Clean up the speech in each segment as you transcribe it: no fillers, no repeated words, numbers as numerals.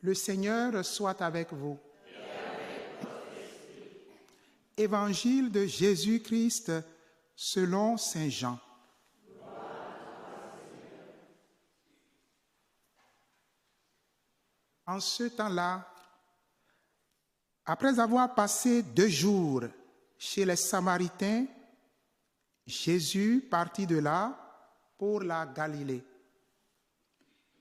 Le Seigneur soit avec vous. Évangile de Jésus-Christ selon saint Jean. En ce temps-là, après avoir passé 2 jours chez les Samaritains, Jésus partit de là pour la Galilée.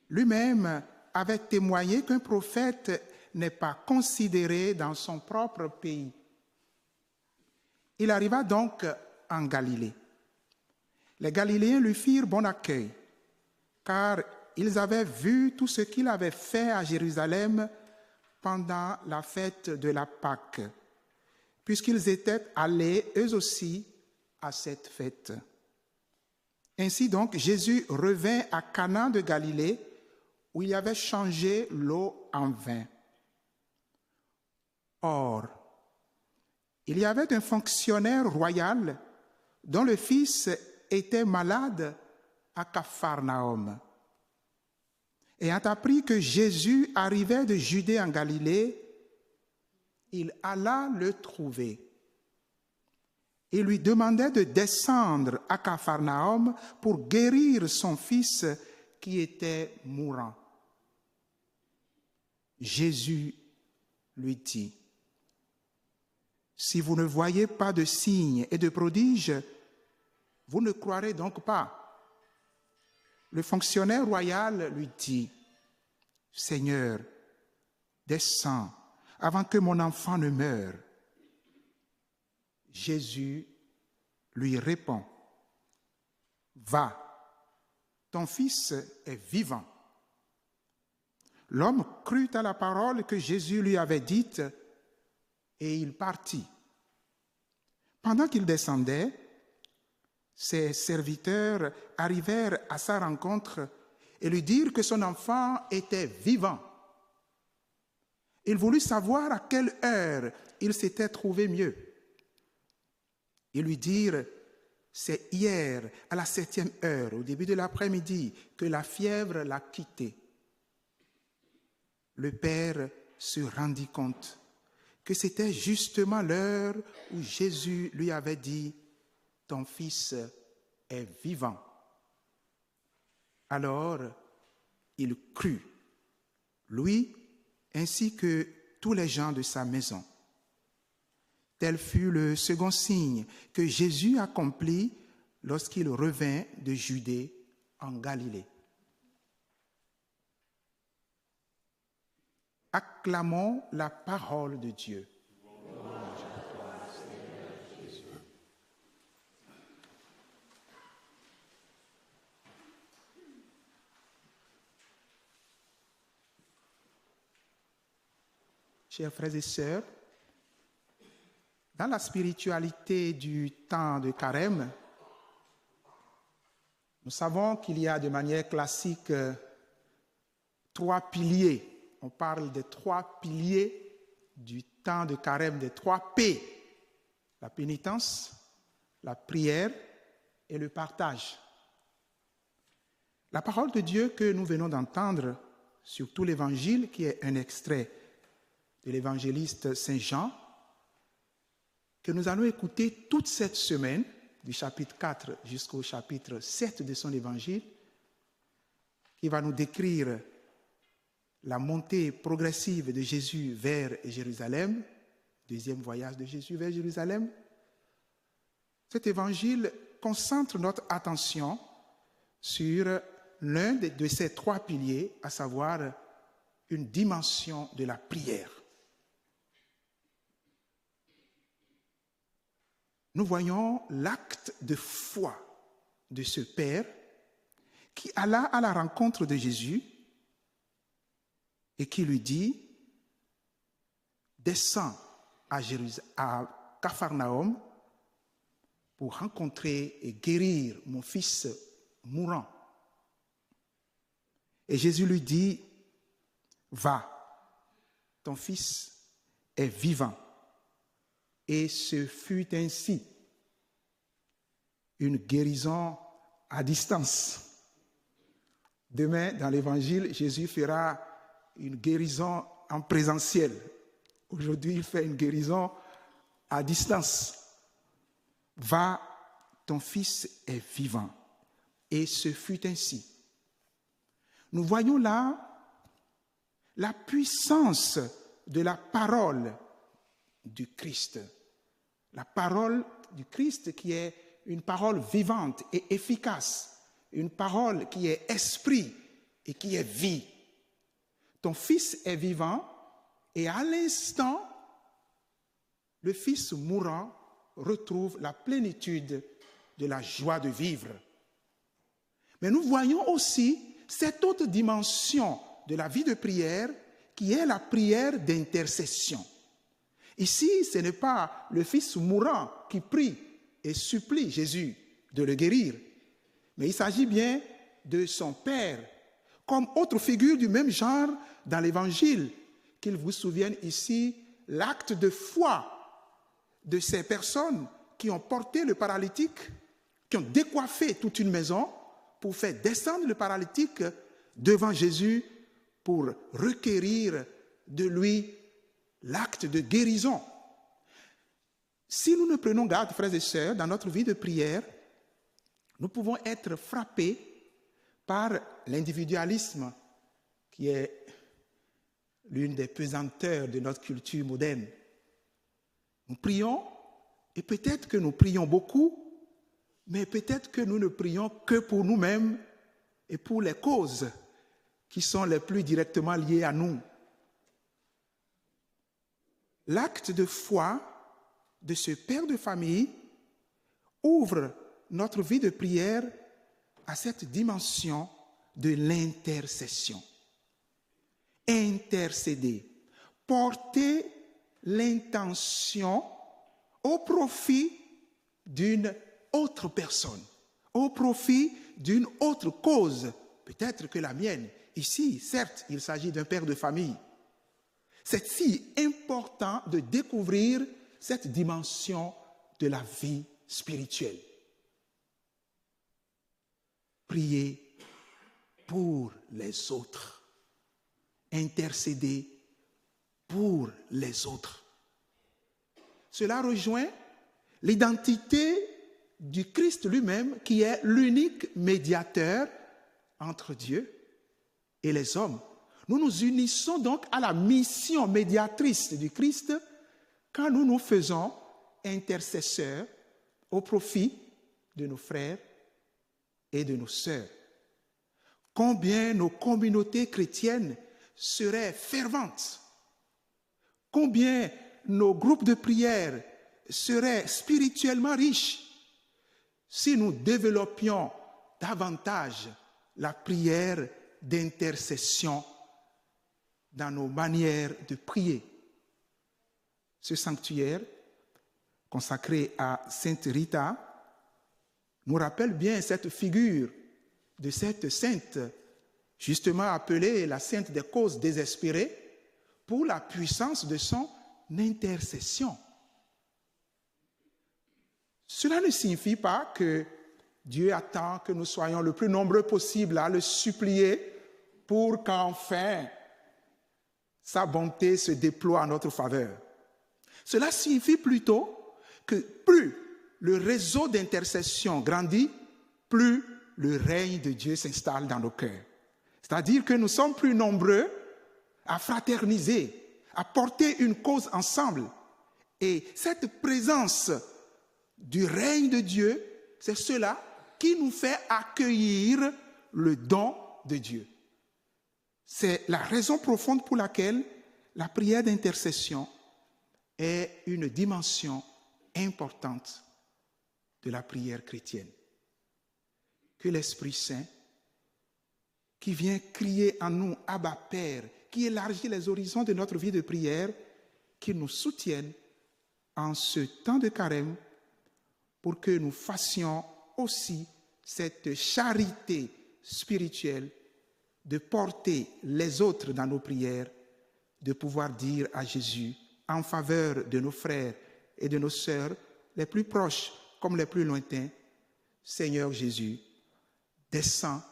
Lui-même avait témoigné qu'un prophète n'est pas considéré dans son propre pays. Il arriva donc en Galilée. Les Galiléens lui firent bon accueil, car ils avaient vu tout ce qu'il avait fait à Jérusalem pendant la fête de la Pâque, puisqu'ils étaient allés eux aussi à cette fête. Ainsi donc, Jésus revint à Cana de Galilée, où il avait changé l'eau en vin. Or, il y avait un fonctionnaire royal dont le fils était malade à Capharnaüm. Ayant appris que Jésus arrivait de Judée en Galilée, il alla le trouver. Il lui demandait de descendre à Capharnaüm pour guérir son fils qui était mourant. Jésus lui dit: si vous ne voyez pas de signes et de prodiges, vous ne croirez donc pas. Le fonctionnaire royal lui dit: Seigneur, descends avant que mon enfant ne meure. Jésus lui répond: va, ton fils est vivant. L'homme crut à la parole que Jésus lui avait dite et il partit. Pendant qu'il descendait, ses serviteurs arrivèrent à sa rencontre et lui dirent que son enfant était vivant. Il voulut savoir à quelle heure il s'était trouvé mieux. Ils lui dirent: c'est hier, à la 7e heure, au début de l'après-midi, que la fièvre l'a quitté. Le père se rendit compte que c'était justement l'heure où Jésus lui avait dit: ton fils est vivant. Alors, il crut, lui ainsi que tous les gens de sa maison. Tel fut le second signe que Jésus accomplit lorsqu'il revint de Judée en Galilée. Acclamons la parole de Dieu. Chers frères et sœurs, dans la spiritualité du temps de Carême, nous savons qu'il y a de manière classique 3 piliers. On parle des 3 piliers du temps de Carême, des 3 P. La pénitence, la prière et le partage. La parole de Dieu que nous venons d'entendre, surtout l'Évangile, qui est un extrait de l'évangéliste Saint Jean, que nous allons écouter toute cette semaine, du chapitre 4 jusqu'au chapitre 7 de son évangile, qui va nous décrire la montée progressive de Jésus vers Jérusalem, deuxième voyage de Jésus vers Jérusalem. Cet évangile concentre notre attention sur l'un de ces 3 piliers, à savoir une dimension de la prière. Nous voyons l'acte de foi de ce Père qui alla à la rencontre de Jésus et qui lui dit: descends à Capharnaüm pour rencontrer et guérir mon fils mourant. Et Jésus lui dit: va, ton fils est vivant. Et ce fut ainsi une guérison à distance. Demain, dans l'Évangile, Jésus fera une guérison en présentiel. Aujourd'hui, il fait une guérison à distance. Va, ton fils est vivant. Et ce fut ainsi. Nous voyons là la puissance de la parole du Christ. La parole du Christ qui est une parole vivante et efficace, une parole qui est esprit et qui est vie. Ton fils est vivant et à l'instant, le fils mourant retrouve la plénitude de la joie de vivre. Mais nous voyons aussi cette autre dimension de la vie de prière qui est la prière d'intercession. Ici, ce n'est pas le fils mourant qui prie et supplie Jésus de le guérir, mais il s'agit bien de son Père, comme autre figure du même genre dans l'Évangile, qu'il vous souvienne ici, l'acte de foi de ces personnes qui ont porté le paralytique, qui ont décoiffé toute une maison pour faire descendre le paralytique devant Jésus pour requérir de lui l'acte de guérison. Si nous ne prenons garde, frères et sœurs, dans notre vie de prière, nous pouvons être frappés par l'individualisme qui est l'une des pesanteurs de notre culture moderne. Nous prions, et peut-être que nous prions beaucoup, mais peut-être que nous ne prions que pour nous-mêmes et pour les causes qui sont les plus directement liées à nous. L'acte de foi de ce père de famille ouvre notre vie de prière à cette dimension de l'intercession. Intercéder, porter l'intention au profit d'une autre personne, au profit d'une autre cause, peut-être que la mienne. Ici, certes, il s'agit d'un père de famille. C'est si important de découvrir cette dimension de la vie spirituelle. Prier pour les autres. Intercéder pour les autres. Cela rejoint l'identité du Christ lui-même qui est l'unique médiateur entre Dieu et les hommes. Nous nous unissons donc à la mission médiatrice du Christ quand nous nous faisons intercesseurs au profit de nos frères et de nos sœurs. Combien nos communautés chrétiennes seraient ferventes, combien nos groupes de prière seraient spirituellement riches si nous développions davantage la prière d'intercession dans nos manières de prier. Ce sanctuaire consacré à Sainte Rita nous rappelle bien cette figure de cette sainte, justement appelée la sainte des causes désespérées, pour la puissance de son intercession. Cela ne signifie pas que Dieu attend que nous soyons le plus nombreux possible à le supplier pour qu'enfin sa bonté se déploie en notre faveur. Cela signifie plutôt que plus le réseau d'intercession grandit, plus le règne de Dieu s'installe dans nos cœurs. C'est-à-dire que nous sommes plus nombreux à fraterniser, à porter une cause ensemble. Et cette présence du règne de Dieu, c'est cela qui nous fait accueillir le don de Dieu. C'est la raison profonde pour laquelle la prière d'intercession est une dimension importante de la prière chrétienne. Que l'Esprit Saint, qui vient crier en nous « Abba Père », qui élargit les horizons de notre vie de prière, qu'il nous soutienne en ce temps de carême pour que nous fassions aussi cette charité spirituelle de porter les autres dans nos prières, de pouvoir dire à Jésus en faveur de nos frères et de nos sœurs, les plus proches comme les plus lointains, Seigneur Jésus, descends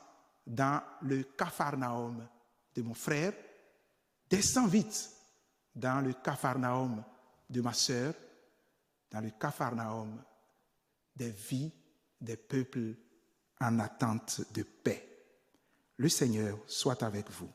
dans le Capharnaüm de mon frère, Descends vite dans le Capharnaüm de ma sœur, dans le Capharnaüm des vies des peuples en attente de paix. Le Seigneur soit avec vous.